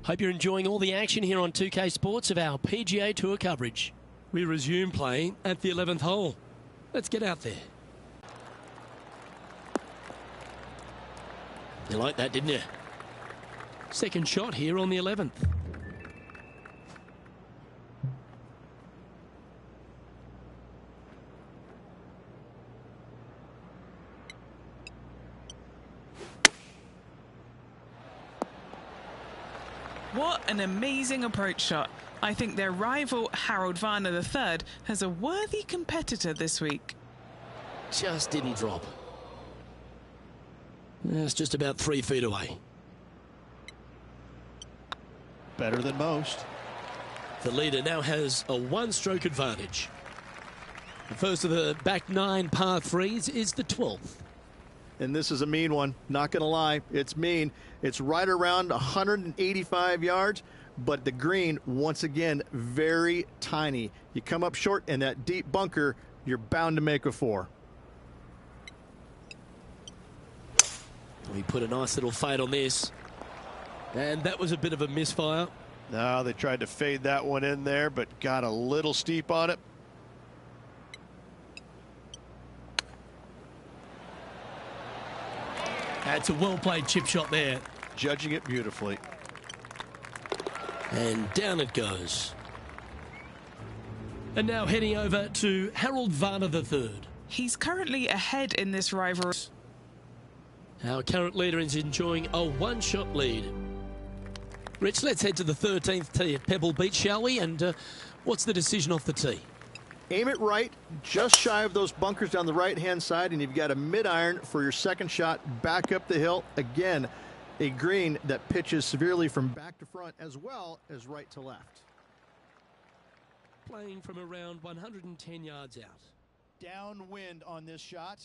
Hope you're enjoying all the action here on 2K Sports of our PGA Tour coverage. We resume playing at the 11th hole. Let's get out there. You like that, didn't you? Second shot here on the 11th. What an amazing approach shot. I think their rival Harold Varner III has a worthy competitor this week. Just didn't drop. That's just about 3 feet away. Better than most. The leader now has a one-stroke advantage. The first of the back 9 par 3s is the 12th. And this is a mean one, not going to lie. It's mean. It's right around 185 yards, but the green, once again, very tiny. You come up short in that deep bunker, you're bound to make a 4. We put a nice little fade on this. And that was a bit of a misfire. No, they tried to fade that one in there, but got a little steep on it. That's a well-played chip shot there. Judging it beautifully. And down it goes. And now heading over to Harold Varner III. He's currently ahead in this rivalry. Our current leader is enjoying a one-shot lead. Rich, let's head to the 13th tee at Pebble Beach, shall we? And what's the decision off the tee? Aim it right, just shy of those bunkers down the right-hand side, and you've got a mid-iron for your second shot back up the hill. Again, a green that pitches severely from back to front as well as right to left. Playing from around 110 yards out. Downwind on this shot.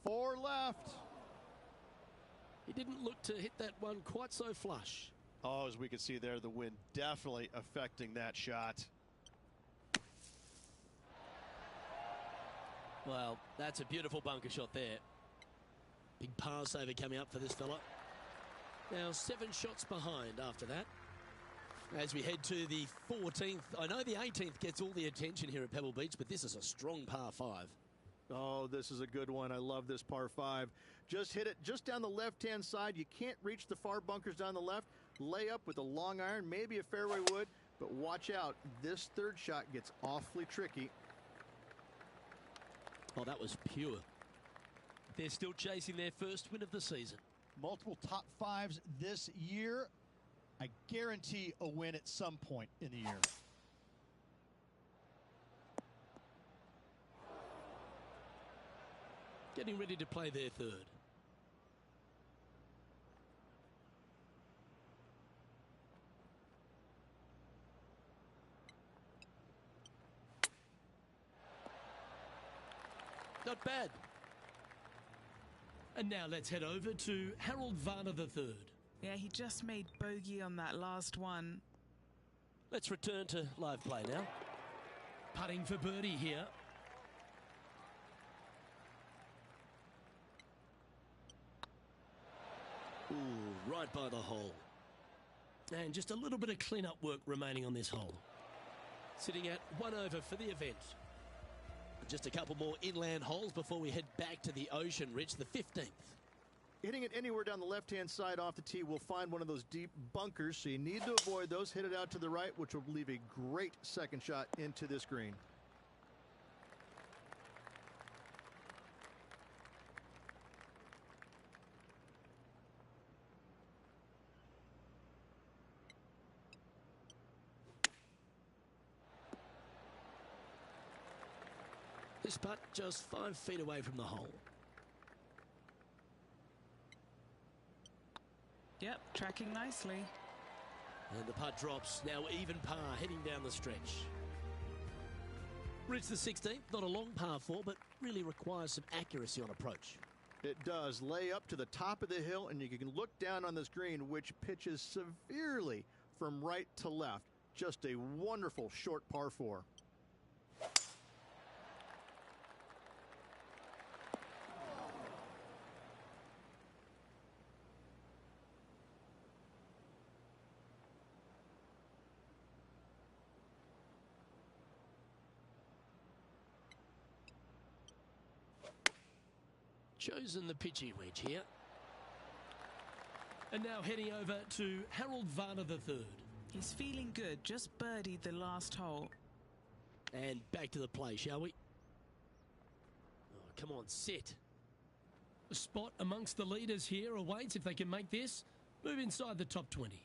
Four left. He didn't look to hit that one quite so flush. Oh, as we can see there, the wind definitely affecting that shot. Well, that's a beautiful bunker shot there. Big par saver coming up for this fella. Now 7 shots behind after that. As we head to the 14th, I know the 18th gets all the attention here at Pebble Beach, but this is a strong par 5. Oh, this is a good one. I love this par 5. Just hit it just down the left-hand side. You can't reach the far bunkers down the left. Lay up with a long iron, maybe a fairway wood, but watch out. This third shot gets awfully tricky. Oh, that was pure. They're still chasing their first win of the season. Multiple top 5s this year. I guarantee a win at some point in the year. Getting ready to play their third. Not bad. And now let's head over to Harold Varner III. Yeah, he just made bogey on that last one. Let's return to live play now. Putting for birdie here. Ooh, right by the hole. And just a little bit of clean-up work remaining on this hole. Sitting at 1 over for the event. Just a couple more inland holes before we head back to the ocean, Rich, the 15th. Hitting it anywhere down the left-hand side off the tee will find one of those deep bunkers, so you need to avoid those. Hit it out to the right, which will leave a great second shot into this green. This putt just 5 feet away from the hole. Yep, tracking nicely. And the putt drops, now even par, heading down the stretch. Reach the 16th, not a long par 4, but really requires some accuracy on approach. It does. Lay up to the top of the hill, and you can look down on this green, which pitches severely from right to left. Just a wonderful short par 4. chosen the pitching wedge here. And now heading over to Harold Varner III. He's feeling good, just birdied the last hole. And back to the play, shall we? Oh, come on, sit. A spot amongst the leaders here awaits if they can make this. Move inside the top 20.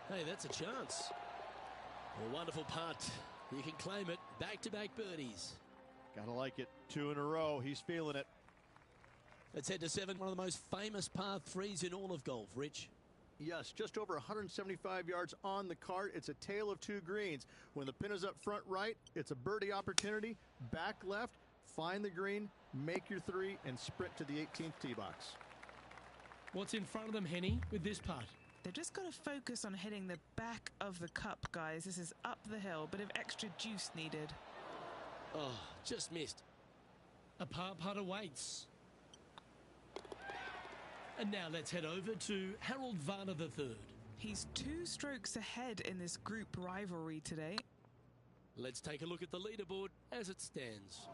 Hey, that's a chance. A wonderful putt. You can claim it. Back-to-back birdies. Gotta like it. 2 in a row. He's feeling it. Let's head to 7. One of the most famous par 3s in all of golf. Rich? Yes, just over 175 yards on the cart. It's a tale of two greens. When the pin is up front right, it's a birdie opportunity. Back left, find the green, make your 3, and sprint to the 18th tee box. What's in front of them, Henny, with this putt? They've just got to focus on hitting the back of the cup, guys. This is up the hill, bit of extra juice needed. Oh, just missed. A par putt awaits. And now let's head over to Harold Varner III. He's 2 strokes ahead in this group rivalry today. Let's take a look at the leaderboard as it stands.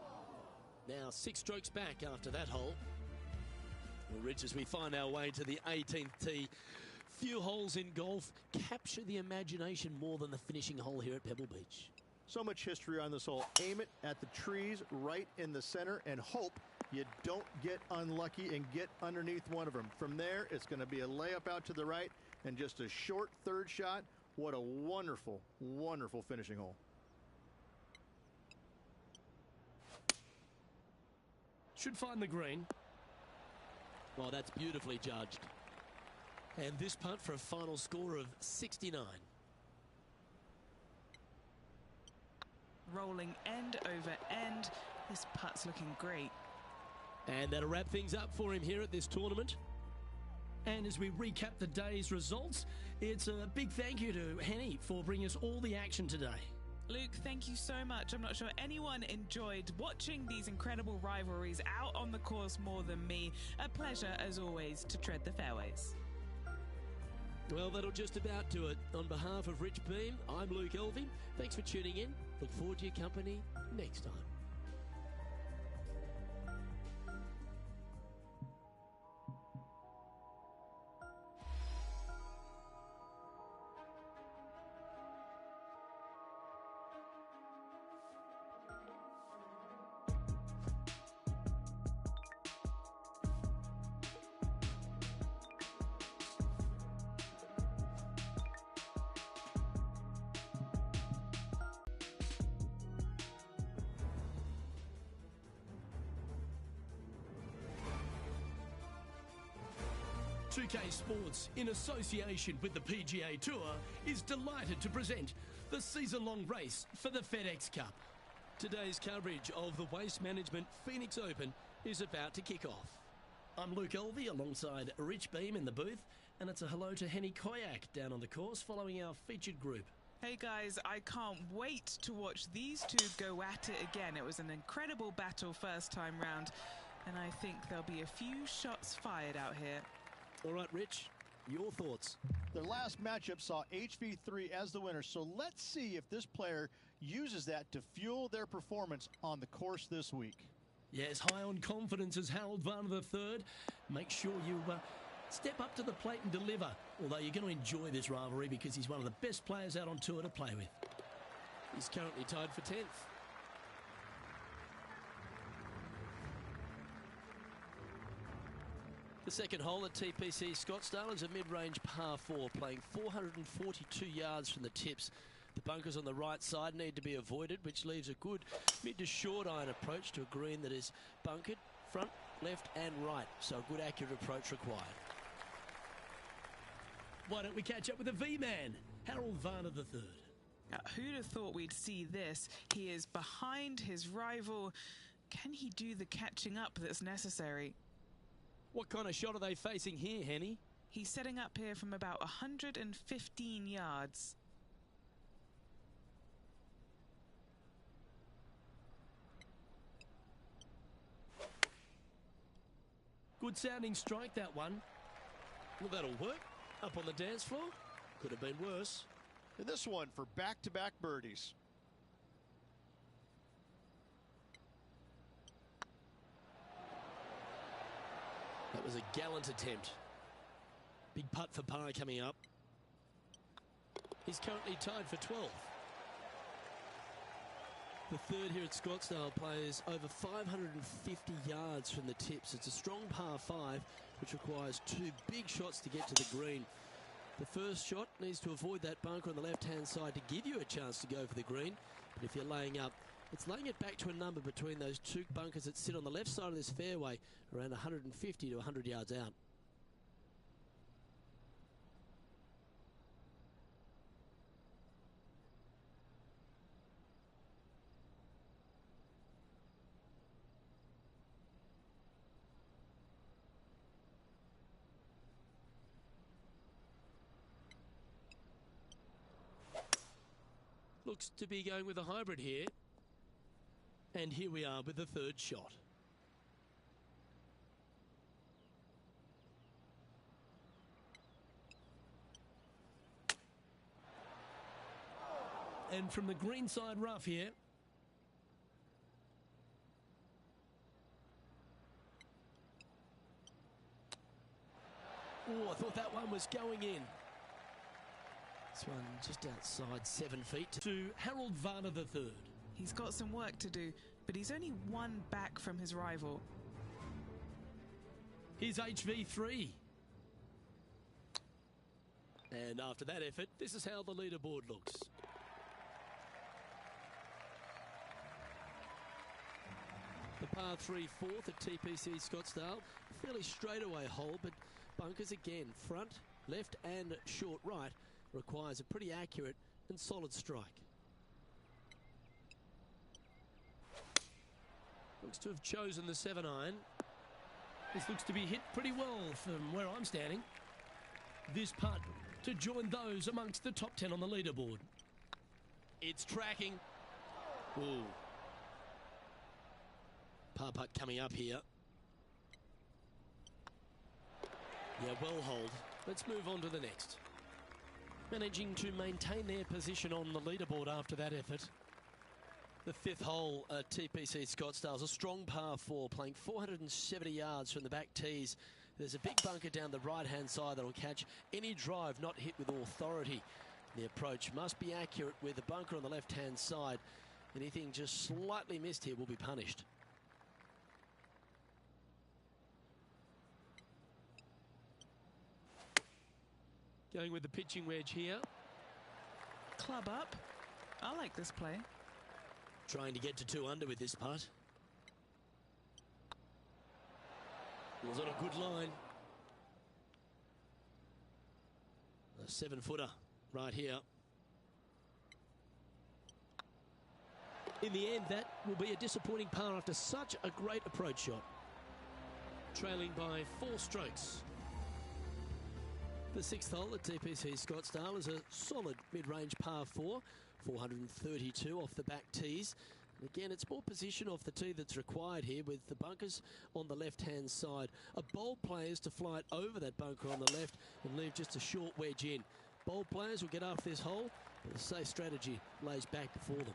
Now 6 strokes back after that hole. Well, Rich, as we find our way to the 18th tee, few holes in golf capture the imagination more than the finishing hole here at Pebble Beach. So much history on this hole. Aim it at the trees right in the center and hope you don't get unlucky and get underneath one of them. From there, it's going to be a layup out to the right and just a short 3rd shot. What a wonderful, wonderful finishing hole. Should find the green. Well, that's beautifully judged. And this putt for a final score of 69. Rolling end over end. This putt's looking great. And that'll wrap things up for him here at this tournament. And as we recap the day's results, it's a big thank you to Henny for bringing us all the action today. Luke, thank you so much. I'm not sure anyone enjoyed watching these incredible rivalries out on the course more than me. A pleasure, as always, to tread the fairways. Well, that'll just about do it. On behalf of Rich Beem, I'm Luke Elvey. Thanks for tuning in. Look forward to your company next time. Two-K Sports, in association with the PGA Tour, is delighted to present the season-long race for the FedEx Cup. Today's coverage of the Waste Management Phoenix Open is about to kick off. I'm Luke Elvey alongside Rich Beem in the booth, and it's a hello to Henny Koyak down on the course following our featured group. Hey guys, I can't wait to watch these two go at it again. It was an incredible battle first time round, and I think there'll be a few shots fired out here. All right, Rich, your thoughts? Their last matchup saw HV3 as the winner, so let's see if this player uses that to fuel their performance on the course this week. Yes, high on confidence as Harold Varner III. Make sure you step up to the plate and deliver, although you're going to enjoy this rivalry because he's one of the best players out on tour to play with. He's currently tied for 10th. The second hole at TPC Scottsdale is a mid-range par 4, playing 442 yards from the tips. The bunkers on the right side need to be avoided, which leaves a good mid to short iron approach to a green that is bunkered front, left and right. So a good accurate approach required. Why don't we catch up with the V-Man, Harold Varner III. Who'd have thought we'd see this? He is behind his rival. Can he do the catching up that's necessary? What kind of shot are they facing here, Henny? He's setting up here from about 115 yards. Good sounding strike, that one. Well, that'll work. Up on the dance floor. Could have been worse. And this one for back-to-back birdies. That was a gallant attempt. Big putt for par coming up. He's currently tied for 12th. The third here at Scottsdale plays over 550 yards from the tips. It's a strong par 5, which requires 2 big shots to get to the green. The first shot needs to avoid that bunker on the left-hand side to give you a chance to go for the green. But if you're laying up, it's laying it back to a number between those 2 bunkers that sit on the left side of this fairway, around 150 to 100 yards out. Looks to be going with a hybrid here. And here we are with the third shot. And from the green side rough here. Oh, I thought that one was going in. This one just outside 7 feet to Harold Varner III. He's got some work to do, but he's only 1 back from his rival. Here's HV3. And after that effort, this is how the leaderboard looks. The par 3 fourth at TPC Scottsdale. Fairly straightaway hole, but bunkers again, front, left and short right. Requires a pretty accurate and solid strike. Looks to have chosen the 7-iron. This looks to be hit pretty well from where I'm standing. This putt to join those amongst the top 10 on the leaderboard. It's tracking. Ooh. Par putt coming up here. Yeah, well hold. Let's move on to the next. Managing to maintain their position on the leaderboard after that effort. The 5th hole at TPC Scottsdale is a strong par 4, playing 470 yards from the back tees. There's a big bunker down the right-hand side that will catch any drive not hit with authority. The approach must be accurate with the bunker on the left-hand side. Anything just slightly missed here will be punished. Going with the pitching wedge here. Club up. I like this play. Trying to get to 2 under with this putt. Was on a good line. A 7-footer right here. In the end, that will be a disappointing par after such a great approach shot. Trailing by 4 strokes. The 6th hole at TPC Scottsdale is a solid mid-range par 4, 432 off the back tees. And again, it's more position off the tee that's required here with the bunkers on the left-hand side. A bold play is to fly it over that bunker on the left and leave just a short wedge in. Bold players will get after this hole, but a safe strategy lays back before them.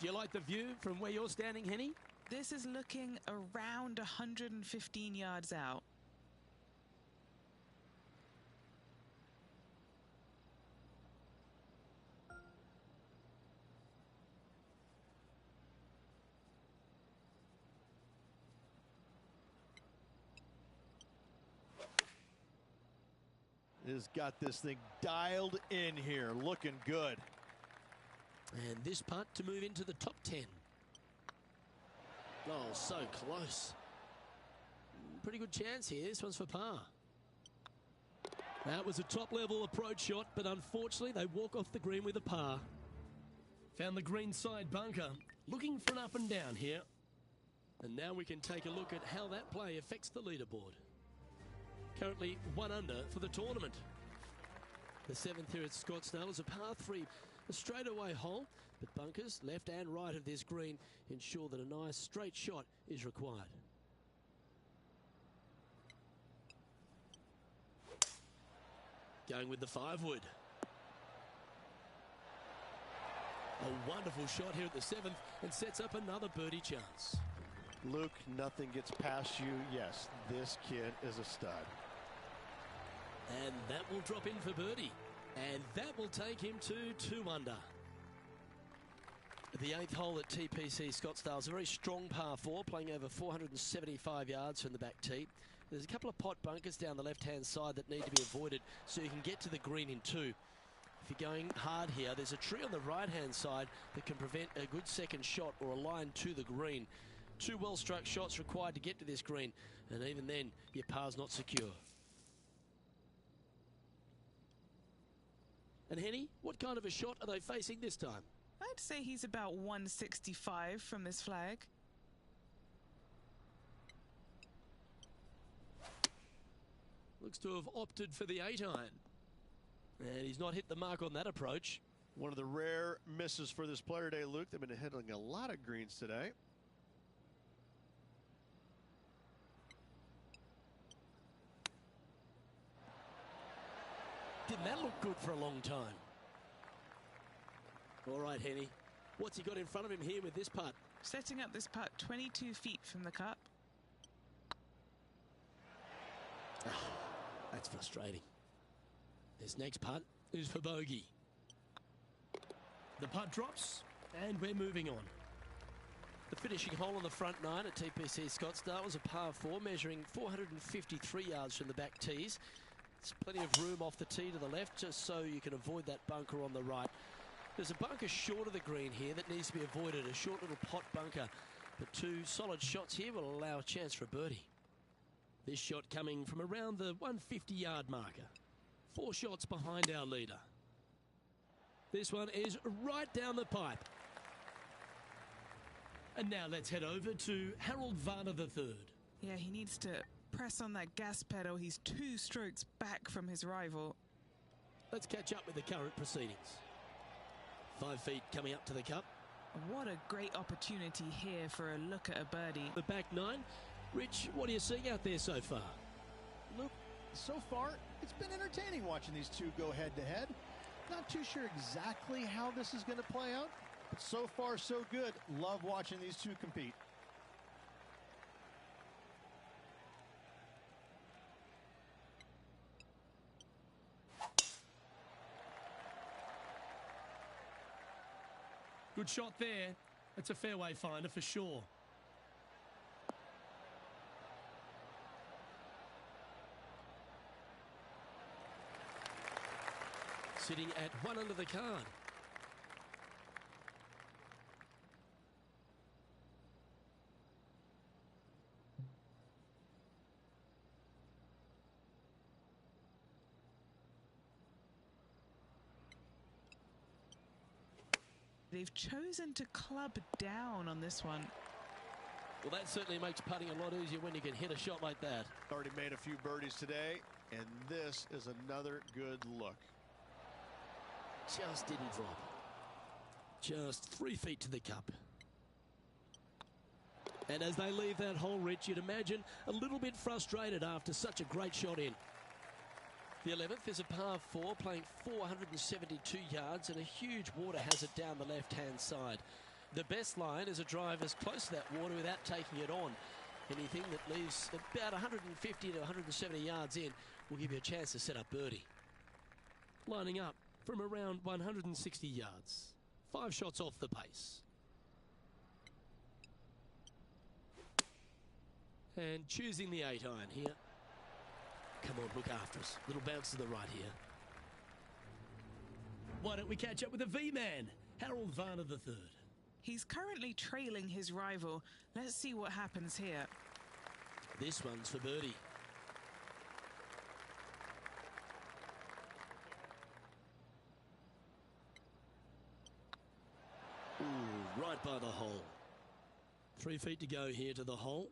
Do you like the view from where you're standing, Henny? This is looking around 115 yards out. Has got this thing dialed in here, looking good. And this putt to move into the top 10. Oh, so close. Pretty good chance here. This one's for par. That was a top-level approach shot, but unfortunately they walk off the green with a par. Found the green side bunker. Looking for an up and down here. And now we can take a look at how that play affects the leaderboard. Currently 1 under for the tournament. The 7th here at Scottsdale is a par 3, a straightaway hole, but bunkers left and right of this green ensure that a nice straight shot is required. Going with the 5-wood. A wonderful shot here at the 7th and sets up another birdie chance. Luke, nothing gets past you. Yes, this kid is a stud. And that will drop in for birdie. And that will take him to 2 under. The 8th hole at TPC Scottsdale is a very strong par 4, playing over 475 yards from the back tee. There's a couple of pot bunkers down the left-hand side that need to be avoided so you can get to the green in 2. If you're going hard here, there's a tree on the right-hand side that can prevent a good second shot or a line to the green. 2 well-struck shots required to get to this green, and even then, your par's not secure. And Henny, what kind of a shot are they facing this time? I'd say he's about 165 from this flag. Looks to have opted for the 8-iron. And he's not hit the mark on that approach. One of the rare misses for this player today, Luke. They've been hitting a lot of greens today. Didn't that look good for a long time? All right, Henny. What's he got in front of him here with this putt? Setting up this putt 22 feet from the cup. That's frustrating. This next putt is for bogey. The putt drops, and we're moving on. The finishing hole on the front 9 at TPC Scottsdale was a par 4, measuring 453 yards from the back tees. There's plenty of room off the tee to the left, just so you can avoid that bunker on the right. There's a bunker short of the green here that needs to be avoided, a short little pot bunker. But 2 solid shots here will allow a chance for a birdie. This shot coming from around the 150-yard marker. 4 shots behind our leader. This one is right down the pipe. And now let's head over to Harold Varner III. Yeah, he needs to press on that gas pedal. He's 2 strokes back from his rival. Let's catch up with the current proceedings. 5 feet coming up to the cup. What a great opportunity here for a look at a birdie. The back 9. Rich, what are you seeing out there so far? Luke, so far, it's been entertaining watching these 2 go head-to-head. Not too sure exactly how this is going to play out, but so far, so good. Love watching these 2 compete. Good shot there. That's a fairway finder for sure. Sitting at 1 under the card. They've chosen to club down on this one. Well, that certainly makes putting a lot easier when you can hit a shot like that. Already made a few birdies today, and this is another good look. Just didn't drop. Just 3 feet to the cup. And as they leave that hole, Rich, you'd imagine a little bit frustrated after such a great shot in. The 11th is a par 4, playing 472 yards, and a huge water hazard down the left-hand side. The best line is a drive as close to that water without taking it on. Anything that leaves about 150 to 170 yards in will give you a chance to set up birdie. Lining up from around 160 yards. 5 shots off the pace. And choosing the 8-iron here. Come on, look after us. Little bounce to the right here. Why don't we catch up with the V-man, Harold Varner III. He's currently trailing his rival. Let's see what happens here. This one's for birdie. Ooh, right by the hole. 3 feet to go here to the hole.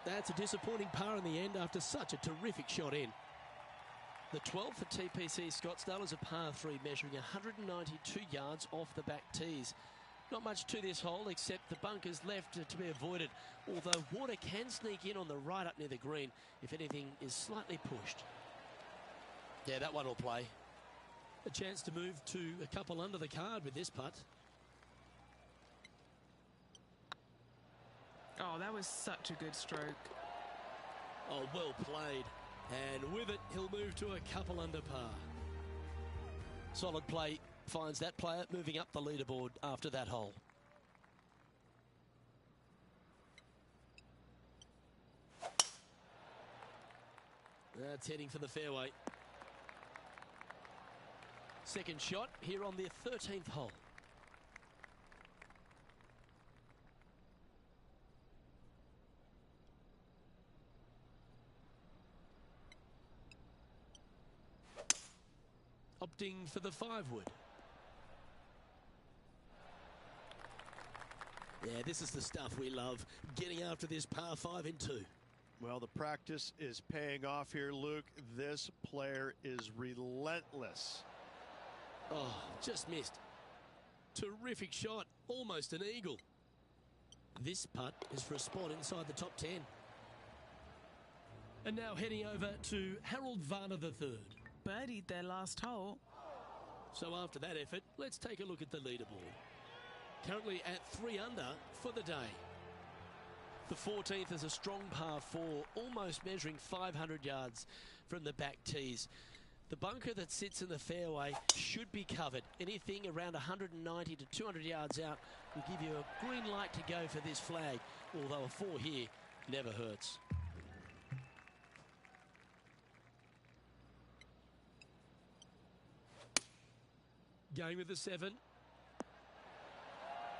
That's a disappointing par in the end after such a terrific shot in. The 12th at TPC Scottsdale is a par 3, measuring 192 yards off the back tees. Not much to this hole except the bunkers left to be avoided, although water can sneak in on the right up near the green if anything is slightly pushed. Yeah, that one will play. A chance to move to a couple under the card with this putt. Oh, that was such a good stroke. Oh, well played. And with it, he'll move to a couple under par. Solid play finds that player moving up the leaderboard after that hole. That's heading for the fairway. Second shot here on the 13th hole. Opting for the 5-wood. Yeah, this is the stuff we love, getting after this par 5 in 2. Well, the practice is paying off here, Luke. This player is relentless. Oh, just missed. Terrific shot, almost an eagle. This putt is for a spot inside the top 10. And now heading over to Harold Varner III. Birdied their last hole. So after that effort, let's take a look at the leaderboard. Currently at 3 under for the day. The 14th is a strong par 4, almost measuring 500 yards from the back tees. The bunker that sits in the fairway should be covered. Anything around 190 to 200 yards out will give you a green light to go for this flag, although a 4 here never hurts. Going with the 7.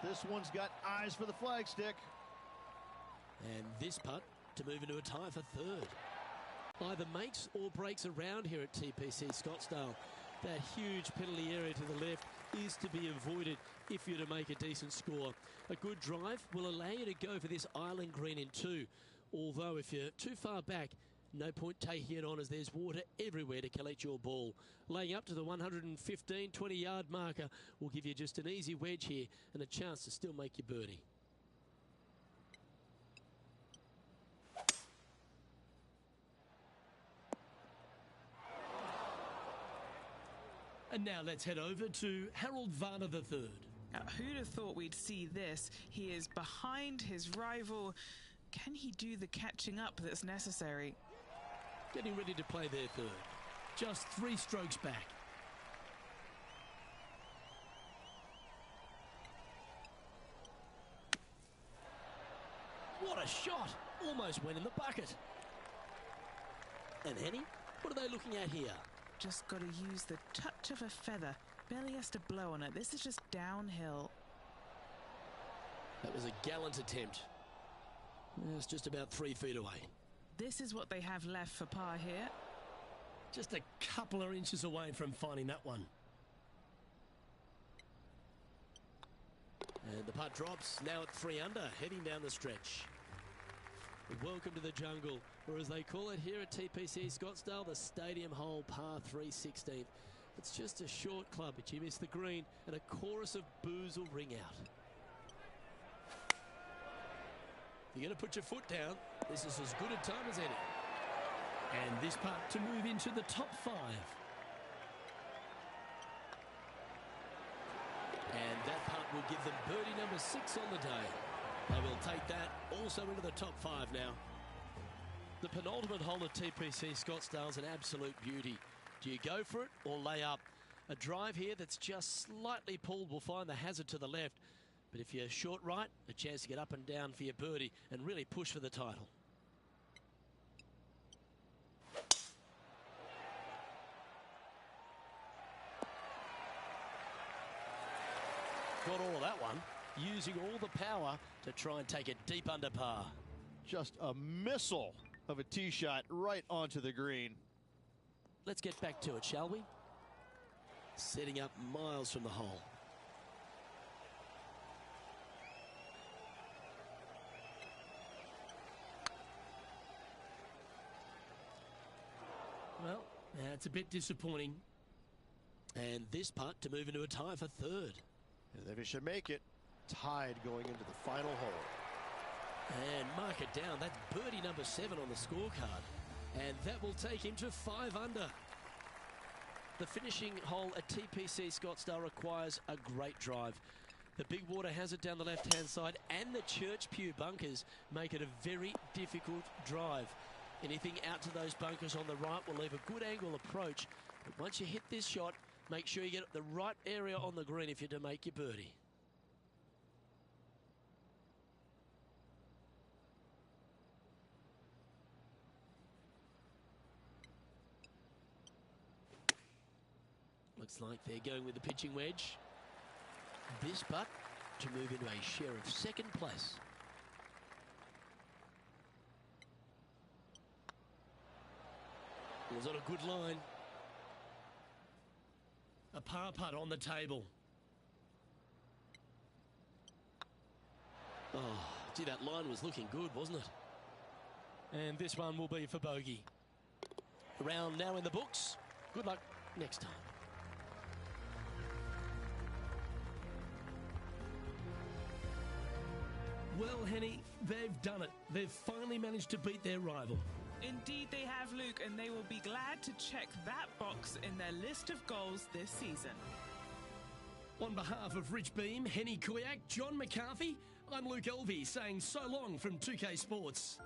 This one's got eyes for the flagstick. And this putt to move into a tie for 3rd. Either makes or breaks around here at TPC Scottsdale. That huge penalty area to the left is to be avoided if you're to make a decent score. A good drive will allow you to go for this island green in 2. Although if you're too far back, no point taking it on as there's water everywhere to collect your ball. Laying up to the 115, 20-yard marker will give you just an easy wedge here and a chance to still make your birdie. And now let's head over to Harold Varner III. Who'd have thought we'd see this? He is behind his rival. Can he do the catching up that's necessary? Getting ready to play their 3rd. Just 3 strokes back. What a shot! Almost went in the bucket. And Henny, what are they looking at here? Just got to use the touch of a feather. Barely has to blow on it. This is just downhill. That was a gallant attempt. It's just about 3 feet away. This is what they have left for par here. Just a couple of inches away from finding that one. And the putt drops, now at 3 under, heading down the stretch. Welcome to the jungle, or as they call it here at TPC Scottsdale, the Stadium Hole Par 3 16th. It's just a short club, but you miss the green, and a chorus of boos will ring out. You're going to put your foot down. This is as good a time as any. And this putt to move into the top 5. And that putt will give them birdie number 6 on the day. They will take that also into the top 5 now. The penultimate hole at TPC Scottsdale is an absolute beauty. Do you go for it or lay up? A drive here that's just slightly pulled will find the hazard to the left. But if you're short right, a chance to get up and down for your birdie and really push for the title. Got all of that one, using all the power to try and take it deep under par. Just a missile of a tee shot right onto the green. Let's get back to it, shall we? Setting up miles from the hole. Well, it's a bit disappointing. And this putt to move into a tie for 3rd. And they should make it tied going into the final hole. And mark it down. That's birdie number 7 on the scorecard. And that will take him to 5 under. The finishing hole at TPC Scottsdale requires a great drive. The big water has it down the left-hand side, and the Church Pew bunkers make it a very difficult drive. Anything out to those bunkers on the right will leave a good angle approach. But once you hit this shot, make sure you get the right area on the green if you're to make your birdie. Looks like they're going with the pitching wedge. This putt to move into a share of second place. Was on a good line. A par putt on the table. Oh, gee, that line was looking good, wasn't it? And this one will be for bogey. A round now in the books. Good luck next time. Well, Henny, they've done it. They've finally managed to beat their rival. Indeed they have, Luke, and they will be glad to check that box in their list of goals this season. On behalf of Rich Beam, Henny Kuyak, John McCarthy, I'm Luke Elvey saying so long from 2K Sports.